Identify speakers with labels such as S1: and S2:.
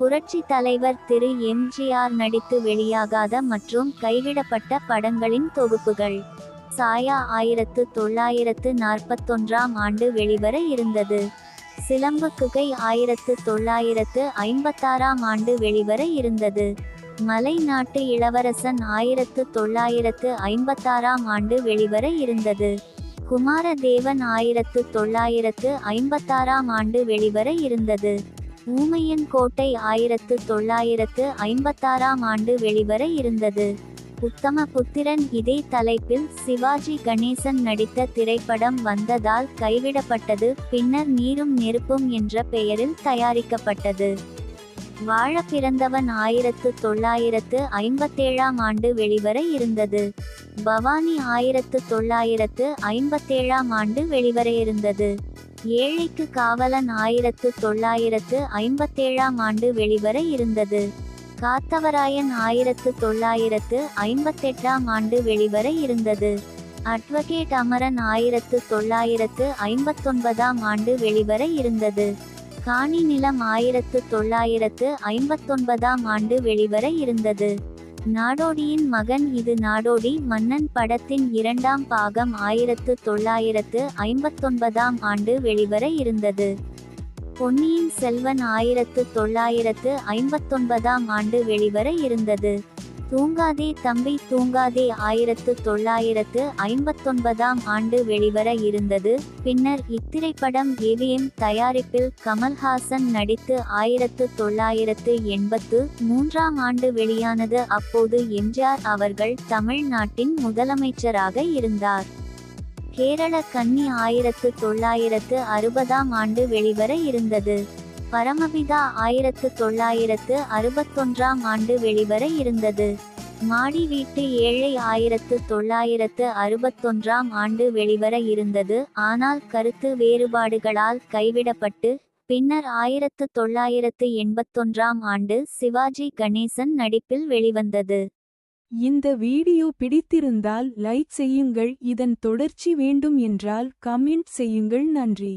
S1: புரட்சி தலைவர் திரு எம்ஜிஆர் நடித்து வெளியாகாத மற்றும் கைவிடப்பட்ட படங்களின் தொகுப்புகள். சாயா 1941ஆம் ஆண்டு வெளிவர இருந்தது. சிலம்பு குகை 1956ஆம் ஆண்டு வெளிவர இருந்தது. மலை நாட்டு இளவரசன் 1956ஆம் ஆண்டு வெளிவர இருந்தது. குமாரதேவன் 1956ஆம் ஆண்டு வெளிவர இருந்தது. ஊமையன் கோட்டை 1956ஆம் ஆண்டு வெளிவர இருந்தது. உத்தம புத்திரன் இதே தலைப்பில் சிவாஜி கணேசன் நடித்த திரைப்படம் வந்ததால் கைவிடப்பட்டது. பின்னர் நீரும் நெருப்பும் என்ற பெயரில் தயாரிக்கப்பட்டது. வாழ பிறந்தவன் 1957ஆம் ஆண்டு வெளிவர இருந்தது. பவானி 1957ஆம் ஆண்டு வெளிவர இருந்தது. ஏழைக்கு காவலன் 1957ஆம் ஆண்டு வெளிவர இருந்தது. காத்தவராயன் 1958ஆம் ஆண்டு வெளிவர இருந்தது. அட்வொகேட் அமரன் 1959ஆம் ஆண்டு வெளிவர இருந்தது. காணி நிலம் 1959ஆம் ஆண்டு வெளிவர இருந்தது. நாடோடியின் மகன் இது நாடோடி மன்னன் படத்தின் 2ஆம் பாகம் 1959ஆம் ஆண்டு வெளிவர இருந்தது. பொன்னியின் செல்வன் 1959ஆம் ஆண்டு வெளிவர இருந்தது. தூங்காதே தம்பி தூங்காதே 1959ஆம் ஆண்டு வெளிவர இருந்தது. பின்னர் இத்திரைப்படம் ஏவிஎம் தயாரிப்பில் கமல்ஹாசன் நடித்து 1983ஆம் ஆண்டு வெளியானது. அப்போது எம்ஜிஆர் அவர்கள் தமிழ்நாட்டின் முதலமைச்சராக இருந்தார். கேரள கன்னி 1960ஆம் ஆண்டு வெளிவர இருந்தது. பரமபிதா 1961ஆம் ஆண்டு வெளிவர இருந்தது. மாடி வீட்டு ஏழை 1961ஆம் ஆண்டு வெளிவர இருந்தது. ஆனால் கருத்து வேறுபாடுகளால் கைவிடப்பட்டு பின்னர் 1981ஆம் ஆண்டு சிவாஜி கணேசன் நடிப்பில் வெளிவந்தது.
S2: இந்த வீடியோ பிடித்திருந்தால் லைக் செய்யுங்கள். இதன் தொடர்ச்சி வேண்டும் என்றால் கமெண்ட் செய்யுங்கள். நன்றி.